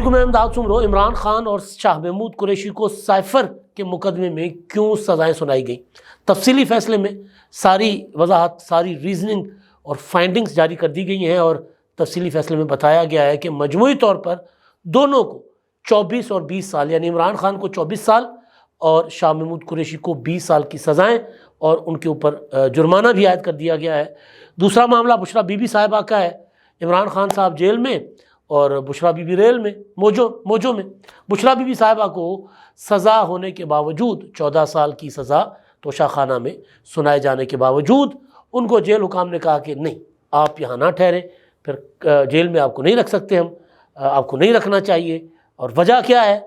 علیکم، میں امداد سمرو۔ عمران خان اور شاہ محمود قریشی کو سائفر کے مقدمے میں کیوں سزائیں سنائی گئیں؟ تفصیلی فیصلے میں ساری وضاحت، ساری ریزننگ اور فائنڈنگز جاری کر دی گئی ہیں، اور تفصیلی فیصلے میں بتایا گیا ہے کہ مجموعی طور پر دونوں کو 24 اور 20 سال، یعنی عمران خان کو 24 سال اور شاہ محمود قریشی کو 20 سال کی سزائیں، اور ان کے اوپر جرمانہ بھی عائد کر دیا گیا ہے۔ دوسرا معاملہ بشریٰ بی بی صاحبہ کا ہے۔ عمران خان صاحب جیل میں اور بشریٰ بی بی ریل میں، موجوں میں۔ بشریٰ بی بی صاحبہ کو سزا ہونے کے باوجود 14 سال کی سزا توشہ خانہ میں سنائے جانے کے باوجود ان کو جیل حکام نے کہا کہ نہیں، آپ یہاں نہ ٹھہریں، پھر جیل میں آپ کو نہیں رکھ سکتے، ہم آپ کو نہیں رکھنا چاہیے۔ اور وجہ کیا ہے،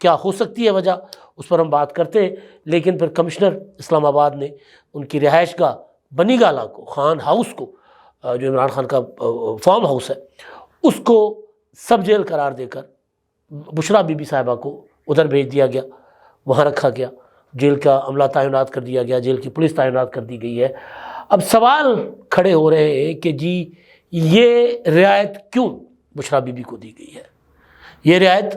کیا ہو سکتی ہے وجہ، اس پر ہم بات کرتے ہیں۔ لیکن پھر کمشنر اسلام آباد نے ان کی رہائش گاہ بنی گالہ کو، خان ہاؤس کو، جو عمران خان کا فارم ہاؤس ہے، اس کو سب جیل قرار دے کر بشریٰ بی بی صاحبہ کو ادھر بھیج دیا گیا، وہاں رکھا گیا، جیل کا عملہ تعینات کر دیا گیا، جیل کی پولیس تعینات کر دی گئی ہے۔ اب سوال کھڑے ہو رہے ہیں کہ جی یہ رعایت کیوں بشریٰ بی بی کو دی گئی ہے؟ یہ رعایت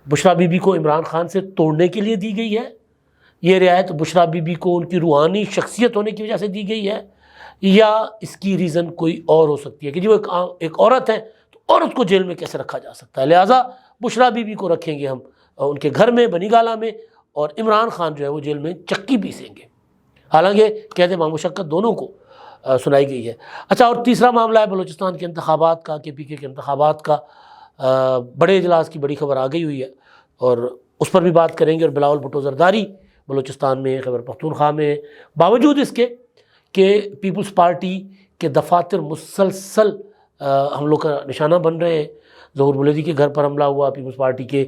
بشریٰ بی بی کو عمران خان سے توڑنے کے لیے دی گئی ہے؟ یہ رعایت بشریٰ بی بی کو ان کی روحانی شخصیت ہونے کی وجہ سے دی گئی ہے؟ یا اس کی ریزن کوئی اور ہو سکتی ہے کہ جی وہ ایک عورت ہے تو عورت کو جیل میں کیسے رکھا جا سکتا ہے، لہٰذا بشریٰ بی بی کو رکھیں گے ہم ان کے گھر میں بنی گالہ میں، اور عمران خان جو ہے وہ جیل میں چکی پیسیں گے۔ حالانکہ قید مشقت دونوں کو سنائی گئی ہے۔ اچھا، اور تیسرا معاملہ ہے بلوچستان کے انتخابات کا، کے پی کے انتخابات کا۔ بڑے اجلاس کی بڑی خبر آ گئی ہوئی ہے، اور اس پر بھی بات کریں گے۔ اور بلاول بھٹو زرداری بلوچستان میں، خیبر پختونخوا میں، باوجود اس کے کہ پیپلز پارٹی کے دفاتر مسلسل حملوں کا نشانہ بن رہے ہیں۔ ظہور ملیدی کے گھر پر حملہ ہوا، پیپلز پارٹی کے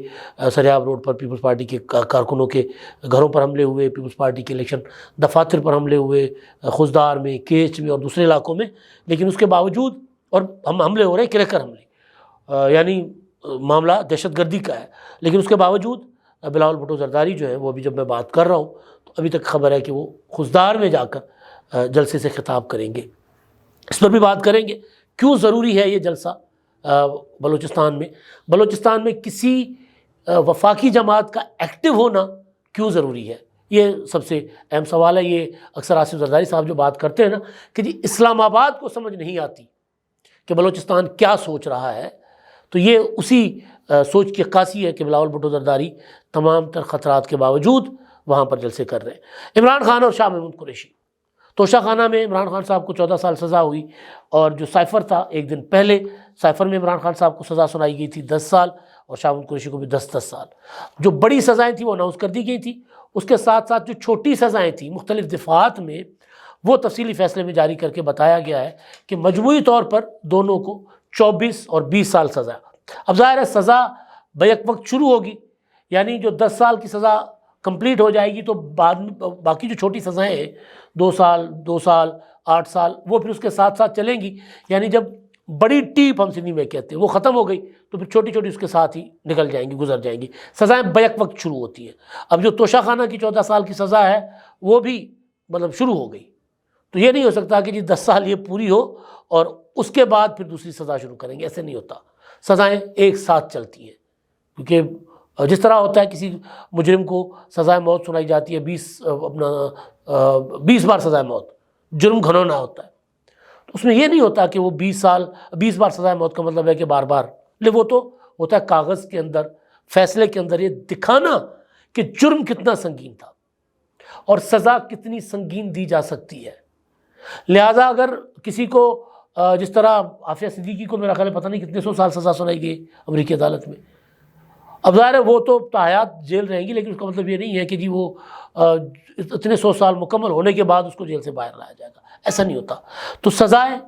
سریاب روڈ پر پیپلز پارٹی کے کارکنوں کے گھروں پر حملے ہوئے، پیپلز پارٹی کے الیکشن دفاتر پر حملے ہوئے، خوزدار میں، کیچ میں اور دوسرے علاقوں میں۔ لیکن اس کے باوجود، اور ہم حملے ہو رہے ہیں کریکر حملے، یعنی معاملہ دہشت گردی کا ہے، لیکن اس کے باوجود بلاول بھٹو زرداری جو ہے وہ ابھی جب میں بات کر رہا ہوں تو ابھی تک خبر ہے کہ وہ خوزدار میں جا کر جلسے سے خطاب کریں گے۔ اس پر بھی بات کریں گے کیوں ضروری ہے یہ جلسہ بلوچستان میں کسی وفاقی جماعت کا ایکٹیو ہونا کیوں ضروری ہے، یہ سب سے اہم سوال ہے۔ یہ اکثر آصف زرداری صاحب جو بات کرتے ہیں نا کہ جی اسلام آباد کو سمجھ نہیں آتی کہ بلوچستان کیا سوچ رہا ہے، تو یہ اسی سوچ کی عکاسی ہے کہ بلاول بھٹو زرداری تمام تر خطرات کے باوجود وہاں پر جلسے کر رہے ہیں۔ عمران خان اور شاہ محمود قریشی، توشہ خانہ میں عمران خان صاحب کو 14 سال سزا ہوئی، اور جو سائفر تھا ایک دن پہلے، سائفر میں عمران خان صاحب کو سزا سنائی گئی تھی 10 سال، اور شاہ محمود قریشی کو بھی 10 سال۔ جو بڑی سزائیں تھیں وہ اناؤنس کر دی گئی تھی، اس کے ساتھ ساتھ جو چھوٹی سزائیں تھیں مختلف دفعات میں، وہ تفصیلی فیصلے میں جاری کر کے بتایا گیا ہے کہ مجموعی طور پر دونوں کو 24 اور 20 سال سزا۔ اب ظاہر ہے سزا بیک وقت شروع ہوگی، یعنی جو 10 سال کی سزا کمپلیٹ ہو جائے گی تو بعد میں باقی جو چھوٹی سزائیں ہیں 2 سال 8 سال، وہ پھر اس کے ساتھ ساتھ چلیں گی۔ یعنی جب بڑی ٹیپ ہم سندھی میں کہتے ہیں وہ ختم ہو گئی تو پھر چھوٹی چھوٹی اس کے ساتھ ہی نکل جائیں گی، گزر جائیں گی، سزائیں بیک وقت شروع ہوتی ہیں۔ اب جو توشہ خانہ کی 14 سال کی سزا ہے وہ بھی شروع ہو گئی، تو یہ نہیں ہو سکتا کہ جی 10 سال یہ پوری ہو اور اس کے بعد پھر دوسری سزا شروع کریں گے، ایسے نہیں ہوتا۔ سزائیں ایک ساتھ چلتی ہیں، کیونکہ جس طرح ہوتا ہے کسی مجرم کو سزائے موت سنائی جاتی ہے، 20 بار سزائے موت، جرم گھنونا ہوتا ہے، تو اس میں یہ نہیں ہوتا کہ وہ 20 بار سزائے موت کا مطلب ہے کہ بار بار، وہ تو ہوتا ہے کاغذ کے اندر، فیصلے کے اندر یہ دکھانا کہ جرم کتنا سنگین تھا اور سزا کتنی سنگین دی جا سکتی ہے۔ لہٰذا اگر کسی کو جس طرح عافیہ صدیقی کو میرا خیال ہے پتہ نہیں کتنے 100 سال سزا سنائی گئی امریکی عدالت میں، اب ظاہر ہے وہ تو تاحیات جیل رہیں گی، لیکن اس کا مطلب یہ نہیں ہے کہ جی وہ اتنے 100 سال مکمل ہونے کے بعد اس کو جیل سے باہر لایا جائے گا، ایسا نہیں ہوتا۔ تو سزائیں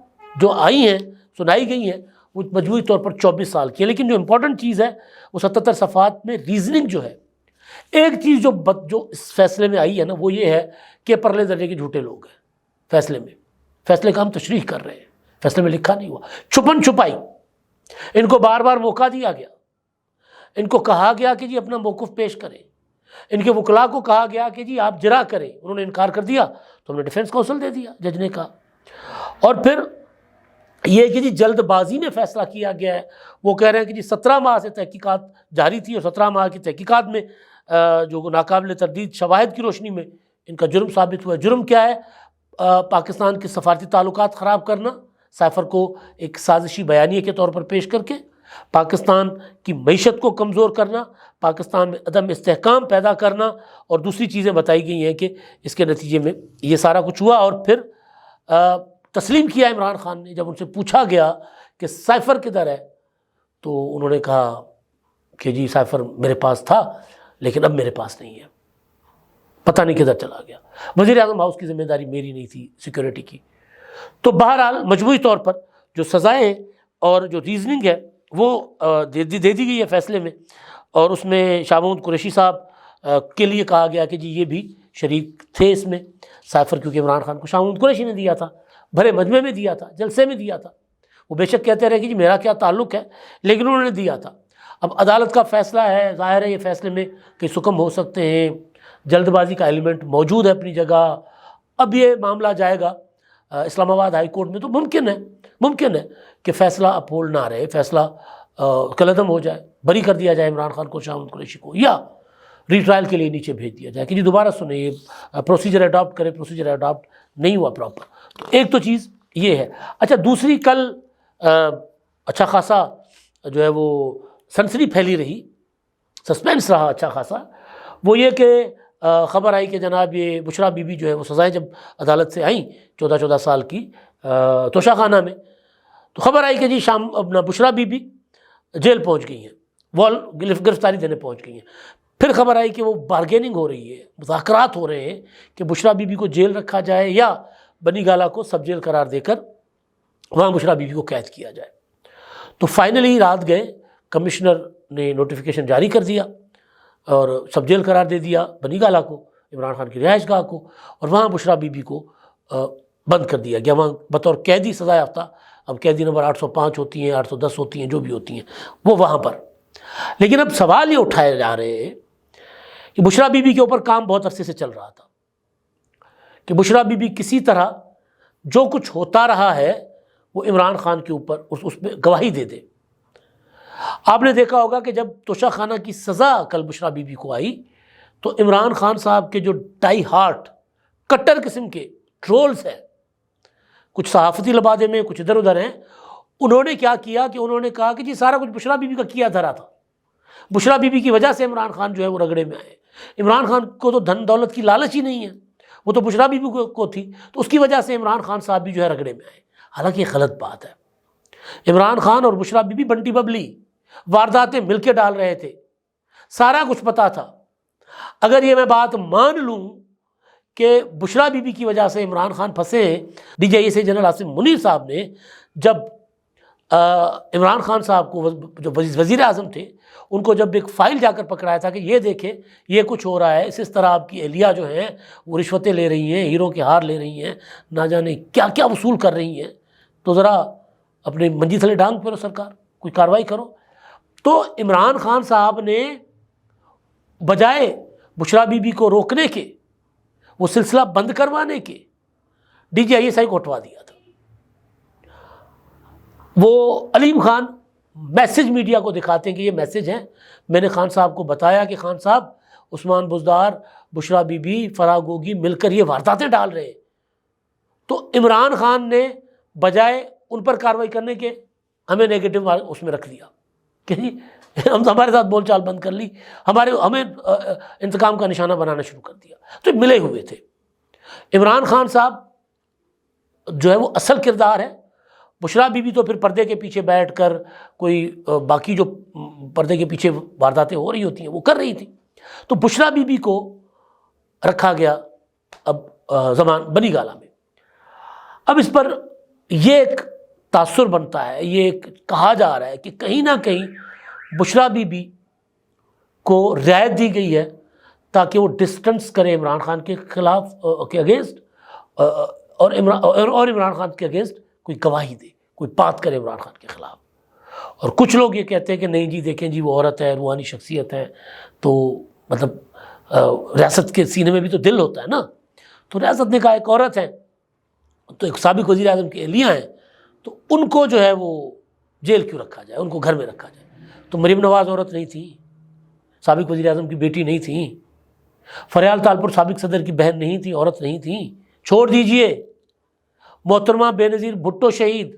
جو آئی ہیں، سنائی گئی ہیں، وہ مجموعی طور پر 24 سال کی ہے۔ لیکن جو امپورٹنٹ چیز ہے وہ 77 صفحات میں ریزننگ جو ہے، ایک چیز جو اس فیصلے میں آئی ہے نا، وہ یہ ہے کہ پرلے درجے کے جھوٹے لوگ ہیں فیصلے کا ہم تشریح کر رہے ہیں، فیصلے میں لکھا نہیں ہوا، چھپن چھپائی، ان کو بار بار موقع دیا گیا، ان کو کہا گیا کہ جی اپنا موقف پیش کریں، ان کے وکلاء کو کہا گیا کہ جی آپ جرا کریں، انہوں نے انکار کر دیا تو ہم نے ڈیفنس کونسل دے دیا، جج نے کہا۔ اور پھر یہ کہ جی جلد بازی میں فیصلہ کیا گیا ہے. وہ کہہ رہے ہیں کہ جی 17 ماہ سے تحقیقات جاری تھی اور 17 ماہ کی تحقیقات میں جو ناقابل تردید شواہد کی روشنی میں ان کا جرم ثابت ہوا ہے. جرم کیا ہے؟ پاکستان کے سفارتی تعلقات خراب کرنا، سائفر کو ایک سازشی بیانیے کے طور پر پیش کر کے، پاکستان کی معیشت کو کمزور کرنا، پاکستان میں عدم استحکام پیدا کرنا، اور دوسری چیزیں بتائی گئی ہیں کہ اس کے نتیجے میں یہ سارا کچھ ہوا. اور پھر تسلیم کیا عمران خان نے. جب ان سے پوچھا گیا کہ سائفر کدھر ہے تو انہوں نے کہا کہ جی سائفر میرے پاس تھا لیکن اب میرے پاس نہیں ہے، پتہ نہیں کدھر چلا گیا. وزیر اعظم ہاؤس کی ذمہ داری میری نہیں تھی سیکورٹی کی. تو بہرحال مجموعی طور پر جو سزائیں اور جو ریزننگ ہے وہ دے دی گئی ہے فیصلے میں، اور اس میں شاہ محمود قریشی صاحب کے لیے کہا گیا کہ جی یہ بھی شریک تھے اس میں. سائفر کیونکہ عمران خان کو شاہ محمود قریشی نے دیا تھا، بھرے مجمع میں دیا تھا، جلسے میں دیا تھا. وہ بے شک کہتے رہے کہ جی میرا کیا تعلق ہے، لیکن انہوں نے دیا تھا. اب عدالت کا فیصلہ ہے، ظاہر ہے یہ فیصلے میں کئی سکم ہو سکتے ہیں، جلد بازی کا ایلیمنٹ موجود ہے اپنی جگہ. اب یہ معاملہ جائے گا اسلام آباد ہائی کورٹ میں، تو ممکن ہے کہ فیصلہ اپہولڈ نہ رہے، فیصلہ کالعدم ہو جائے، بری کر دیا جائے عمران خان کو، شاہ محمود قریشی کو، یا ری ٹرائل کے لیے نیچے بھیج دیا جائے کہ جی دوبارہ سنیں، یہ پروسیجر اڈاپٹ کرے. پروسیجر اڈاپٹ نہیں ہوا پراپر. تو ایک تو چیز یہ ہے. اچھا دوسری، کل اچھا خاصا جو ہے وہ سنسنی پھیلی رہی، سسپینس رہا اچھا خاصا. وہ یہ کہ خبر آئی کہ جناب یہ بشرا بی بی جو ہے وہ سزائیں جب عدالت سے آئیں 14 سال کی توشہ خانہ میں، تو خبر آئی کہ جی اپنا بشرا بی بی جیل پہنچ گئی ہیں، وہ گرفتاری دینے پہنچ گئی ہیں. پھر خبر آئی کہ وہ بارگیننگ ہو رہی ہے، مذاکرات ہو رہے ہیں کہ بشرا بی بی کو جیل رکھا جائے یا بنی گالہ کو سب جیل قرار دے کر وہاں بشرا بی بی کو قید کیا جائے. تو فائنلی رات گئے، کمشنر نے نوٹیفیکیشن جاری کر دیا اور سب جیل قرار دے دیا بنی گالہ کو، عمران خان کی رہائش گاہ کو، اور وہاں بشرا بی بی کو بند کر دیا گیا وہاں بطور قیدی سزا یافتہ. اب قیدی نمبر 805 ہوتی ہیں، 810 ہوتی ہیں، جو بھی ہوتی ہیں وہ وہاں پر. لیکن اب سوال یہ اٹھائے جا رہے ہیں کہ بشرا بی بی کے اوپر کام بہت عرصے سے چل رہا تھا کہ بشرا بی بی کسی طرح جو کچھ ہوتا رہا ہے وہ عمران خان کے اوپر اس میں گواہی دے دے. آپ نے دیکھا ہوگا کہ جب توشہ خانہ کی سزا کل بشرا بی بی کو آئی تو عمران خان صاحب کے جو ڈائی ہارٹ کٹر قسم کے ٹرولز ہیں، کچھ صحافتی لبادے میں، کچھ ادھر ادھر ہیں، انہوں نے کیا کیا کہ انہوں نے کہا کہ جی سارا کچھ بشرا بی بی کا کیا دھرا تھا، بشرا بی بی کی وجہ سے عمران خان جو ہے وہ رگڑے میں آئے. عمران خان کو تو دھن دولت کی لالچ ہی نہیں ہے، وہ تو بشرا بی بی کو تھی، تو اس کی وجہ سے عمران خان صاحب بھی جو ہے رگڑے میں آئے. حالانکہ یہ غلط بات ہے. عمران خان اور بشرا بی بی بنٹی ببلی وارداتیں مل کے ڈال رہے تھے، سارا کچھ پتا تھا. اگر یہ میں بات مان لوں کہ بشرا بی بی کی وجہ سے عمران خان پھنسے، D G I S general Asim Munir صاحب نے جب عمران خان صاحب کو جو وزیر اعظم تھے ان کو جب ایک فائل جا کر پکڑایا تھا کہ یہ دیکھیں یہ کچھ ہو رہا ہے، اس طرح آپ کی اہلیہ جو ہیں وہ رشوتیں لے رہی ہیں، ہیروں کے ہار لے رہی ہیں، نہ جانے کیا کیا وصول کر رہی ہیں، تو ذرا اپنے منجی تھلے ڈانگ پھیرو سرکار، کوئی کارروائی کرو. تو عمران خان صاحب نے بجائے بشرا بی بی کو روکنے کے، وہ سلسلہ بند کروانے کے، D G I S I کو ہٹوا دیا تھا. وہ علیم خان میسج میڈیا کو دکھاتے ہیں کہ یہ میسج ہیں، میں نے خان صاحب کو بتایا کہ خان صاحب عثمان بزدار، بشرا بی بی، فرح گوگی مل کر یہ وارداتیں ڈال رہے ہیں. تو عمران خان نے بجائے ان پر کارروائی کرنے کے ہمیں نیگیٹو اس میں رکھ دیا کہ جی ہمارے ساتھ بول چال بند کر لی، ہمیں انتقام کا نشانہ بنانا شروع کر دیا. تو ملے ہوئے تھے. عمران خان صاحب جو ہے وہ اصل کردار ہے، بشرا بی بی تو پھر پردے کے پیچھے بیٹھ کر کوئی باقی جو پردے کے پیچھے وارداتیں ہو رہی ہوتی ہیں وہ کر رہی تھی. تو بشرا بی بی کو رکھا گیا اب زمان بنی گالہ میں. اب اس پر یہ ایک تاثر بنتا ہے، یہ ایک کہا جا رہا ہے کہ کہیں نہ کہیں بشرا بی بی کو رعایت دی گئی ہے تاکہ وہ ڈسٹنس کرے عمران خان کے خلاف کے اگینسٹ، اور عمران خان کے اگینسٹ کوئی گواہی دے، کوئی بات کرے عمران خان کے خلاف. اور کچھ لوگ یہ کہتے ہیں کہ نہیں جی دیکھیں جی وہ عورت ہے، روحانی شخصیت ہے، تو مطلب ریاست کے سینے میں بھی تو دل ہوتا ہے نا. تو ریاست نے کہا ایک عورت ہے، تو ایک سابق وزیر اعظم کی اہلیہ ہیں، تو ان کو جو ہے وہ جیل کیوں رکھا جائے, ان کو گھر میں رکھا جائے. تو مریم نواز عورت نہیں تھی, سابق وزیر اعظم کی بیٹی نہیں تھی, فریال تالپور سابق صدر کی بہن نہیں تھی, عورت نہیں تھی. چھوڑ دیجئے. محترمہ بے نظیر بھٹو شہید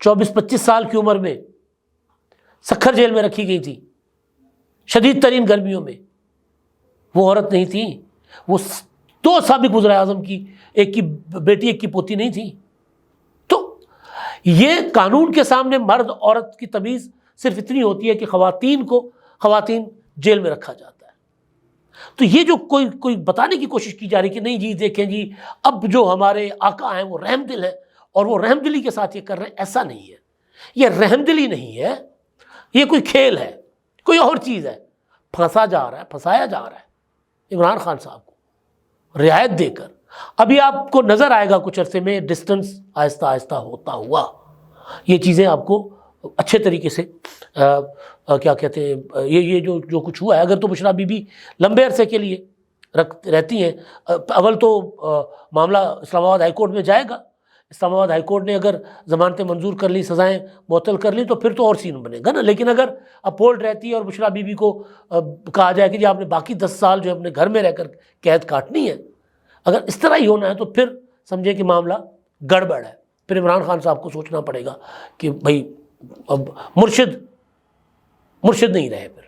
24-25 سال کی عمر میں سکھر جیل میں رکھی گئی تھی شدید ترین گرمیوں میں. وہ عورت نہیں تھی. وہ 2 سابق وزراء اعظم کی, ایک کی بیٹی ایک کی پوتی نہیں تھی. تو یہ قانون کے سامنے مرد عورت کی تمیز صرف اتنی ہوتی ہے کہ خواتین جیل میں رکھا جاتا ہے. تو یہ جو کوئی بتانے کی کوشش کی جا رہی کہ نہیں جی دیکھیں جی اب جو ہمارے آقا ہیں وہ رحم دل ہیں اور وہ رحم دلی کے ساتھ یہ کر رہے ہیں, ایسا نہیں ہے. یہ رحم دلی نہیں ہے, یہ کوئی کھیل ہے, کوئی اور چیز ہے. پھنسایا جا رہا ہے عمران خان صاحب کو رعایت دے کر. ابھی آپ کو نظر آئے گا کچھ عرصے میں ڈسٹنس آہستہ آہستہ ہوتا ہوا یہ چیزیں آپ کو اچھے طریقے سے کیا کہتے ہیں یہ جو کچھ ہوا ہے. اگر تو بشرا بی بی لمبے عرصے کے لیے رہتی ہیں, اول تو معاملہ اسلام آباد ہائی کورٹ میں جائے گا. اسلام آباد ہائی کورٹ نے اگر ضمانتیں منظور کر لی, سزائیں معطل کر لی, تو پھر تو اور سین بنے گا نا. لیکن اگر اپولڈ رہتی ہے اور بشرا بی بی کو کہا جائے کہ جی آپ نے باقی 10 سال جو اپنے گھر میں رہ کر قید کاٹنی ہے, اگر اس طرح ہی ہونا ہے تو پھر سمجھے کہ معاملہ گڑبڑ ہے. پھر عمران خان صاحب کو سوچنا پڑے گا کہ بھائی اب مرشد نہیں رہے, پھر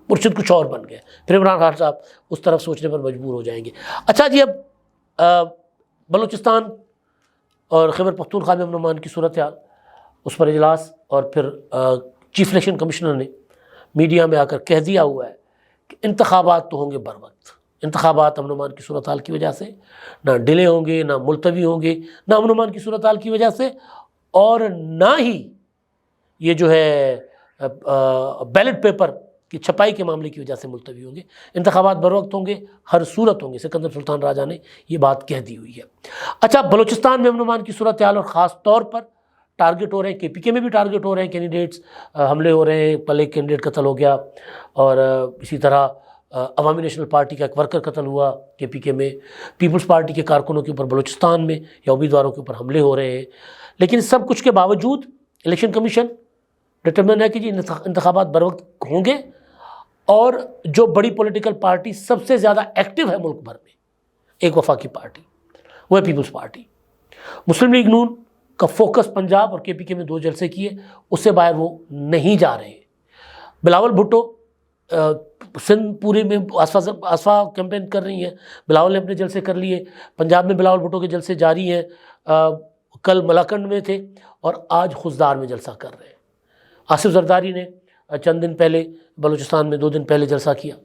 مرشد کچھ اور بن گئے. پھر عمران خان صاحب اس طرف سوچنے پر مجبور ہو جائیں گے. اچھا جی, اب بلوچستان اور خیبر پختونخوا میں امن و امان کی صورتحال, اس پر اجلاس, اور پھر چیف الیکشن کمشنر نے میڈیا میں آ کر کہہ دیا ہوا ہے کہ انتخابات تو ہوں گے بر وقت. انتخابات امن و امان کی صورتحال کی وجہ سے نہ ڈیلے ہوں گے, نہ ملتوی ہوں گے, نہ امن و امان کی صورتحال کی وجہ سے, اور نہ ہی یہ جو ہے بیلٹ پیپر کی چھپائی کے معاملے کی وجہ سے ملتوی ہوں گے. انتخابات بر وقت ہوں گے, ہر صورت ہوں گے. سکندر سلطان راجہ نے یہ بات کہہ دی ہوئی ہے. اچھا, بلوچستان میں امن و امان کی صورتحال اور خاص طور پر ٹارگٹ ہو رہے ہیں, کے پی کے میں بھی ٹارگٹ ہو رہے ہیں کینڈیڈیٹس, حملے ہو رہے ہیں. کل ایک کینڈیڈیٹ قتل ہو گیا, اور اسی طرح عوامی نیشنل پارٹی کا ایک ورکر قتل ہوا کے پی کے میں. پیپلز پارٹی کے کارکنوں کے اوپر بلوچستان میں یا امیدواروں کے اوپر حملے ہو رہے ہیں. لیکن سب کچھ کے باوجود الیکشن کمیشن ڈٹرمن ہے کہ جی انتخابات بر وقت ہوں گے, اور جو بڑی پولیٹیکل پارٹی سب سے زیادہ ایکٹیو ہے ملک بھر میں, ایک وفاقی پارٹی, وہ ہے پیپلز پارٹی. مسلم لیگ نون کا فوکس پنجاب اور کے پی کے میں 2 جلسے کیے, اس سے باہر وہ نہیں جا رہے. بلاول بھٹو سندھ پورے میں آسفا کیمپین کر رہی ہیں. بلاول نے اپنے جلسے کر لیے. پنجاب میں بلاول بھٹو کے جلسے جاری ہیں. کل ملاکنڈ میں تھے اور آج خزدار میں جلسہ کر رہے ہیں. آصف زرداری نے چند دن پہلے بلوچستان میں 2 دن پہلے جلسہ کیا.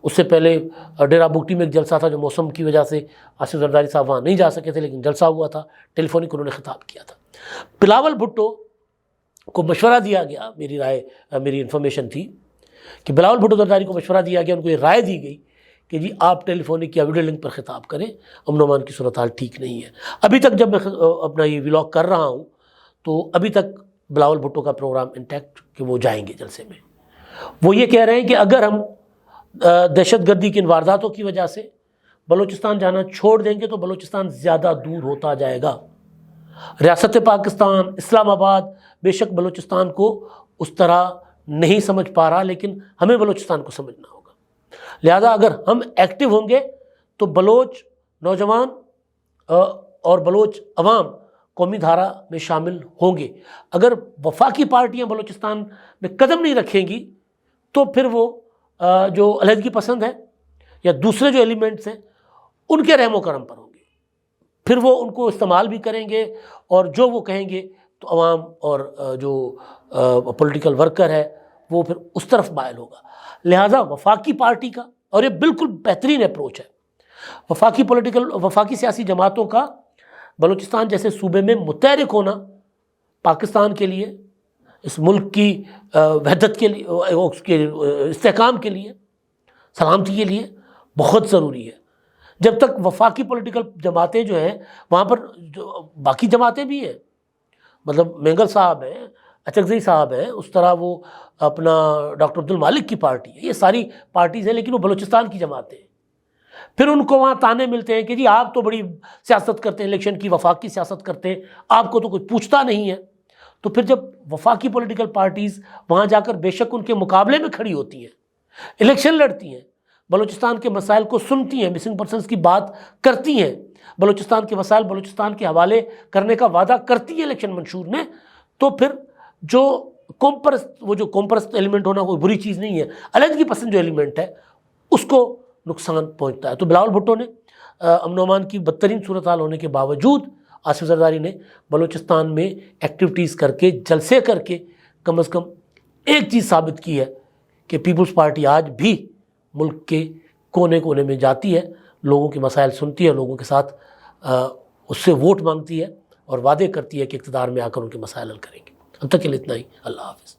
اس سے پہلے ڈیرہ بگٹی میں ایک جلسہ تھا جو موسم کی وجہ سے آصف زرداری صاحب وہاں نہیں جا سکے تھے, لیکن جلسہ ہوا تھا, ٹیلی فونک انہوں نے خطاب کیا تھا. بلاول بھٹو کو مشورہ دیا گیا, میری انفارمیشن تھی کہ بلاول بھٹو زرداری کو مشورہ دیا گیا, ان کو یہ رائے دی گئی کہ جی آپ ٹیلی فونک یا ویڈیو لنک پر خطاب کریں, امن و امان کی صورتحال ٹھیک نہیں ہے. ابھی تک جب میں اپنا یہ ولاگ کر رہا ہوں تو ابھی تک بلاول بھٹو کا پروگرام انٹیکٹ کہ وہ جائیں گے جلسے میں. وہ یہ کہہ رہے ہیں کہ اگر ہم دہشت گردی کی ان وارداتوں کی وجہ سے بلوچستان جانا چھوڑ دیں گے تو بلوچستان زیادہ دور ہوتا جائے گا. ریاست پاکستان اسلام آباد بے شک بلوچستان کو اس طرح نہیں سمجھ پا رہا, لیکن ہمیں بلوچستان کو سمجھنا ہوگا. لہذا اگر ہم ایکٹیو ہوں گے تو بلوچ نوجوان اور بلوچ عوام قومی دھارا میں شامل ہوں گے. اگر وفاقی پارٹیاں بلوچستان میں قدم نہیں رکھیں گی تو پھر وہ جو علیحدگی پسند ہیں یا دوسرے جو ایلیمنٹس ہیں ان کے رحم و کرم پر ہوں گے. پھر وہ ان کو استعمال بھی کریں گے, اور جو وہ کہیں گے تو عوام اور جو پولیٹیکل ورکر ہے وہ پھر اس طرف مائل ہوگا. لہٰذا وفاقی پارٹی کا, اور یہ بالکل بہترین اپروچ ہے, وفاقی سیاسی جماعتوں کا بلوچستان جیسے صوبے میں متحرک ہونا پاکستان کے لیے, اس ملک کی وحدت کے لیے, اس کے استحکام کے لیے, سلامتی کے لیے بہت ضروری ہے. جب تک وفاقی پولیٹیکل جماعتیں جو ہیں وہاں پر جو باقی جماعتیں بھی ہیں, مطلب مینگل صاحب ہیں, اچکزئی صاحب ہیں, اس طرح وہ اپنا ڈاکٹر عبد المالک کی پارٹی ہے, یہ ساری پارٹیز ہیں لیکن وہ بلوچستان کی جماعتیں ہیں. پھر ان کو وہاں تانے ملتے ہیں کہ جی آپ تو بڑی سیاست کرتے ہیں، الیکشن کی وفاقی سیاست کرتے ہیں، آپ کو تو کوئی پوچھتا نہیں ہے۔ تو پھر جب وفاقی پولیٹیکل پارٹیز وہاں جا کر بے شک ان کے مقابلے میں کھڑی ہوتی ہیں، الیکشن لڑتی ہیں، بلوچستان کے مسائل کو سنتی ہیں، مسنگ پرسنز کی بات کرتی ہیں، بلوچستان کے مسائل بلوچستان کے حوالے کرنے کا وعدہ کرتی ہیں الیکشن منشور میں، تو پھر جو قوم پرست ایلیمنٹ ہونا کوئی بری چیز نہیں ہے، علیحدگی پسند جو ایلیمنٹ ہے اس کو نقصان پہنچتا ہے۔ تو بلاول بھٹو نے امن و امان کی بدترین صورتحال ہونے کے باوجود آصف زرداری نے بلوچستان میں ایکٹیویٹیز کر کے، جلسے کر کے کم از کم ایک چیز ثابت کی ہے کہ پیپلز پارٹی آج بھی ملک کے کونے کونے میں جاتی ہے، لوگوں کے مسائل سنتی ہے، لوگوں کے ساتھ اس سے ووٹ مانگتی ہے اور وعدے کرتی ہے کہ اقتدار میں آ کر ان کے مسائل حل کریں گے۔ اب تک کے لیے اتنا ہی، اللہ حافظ۔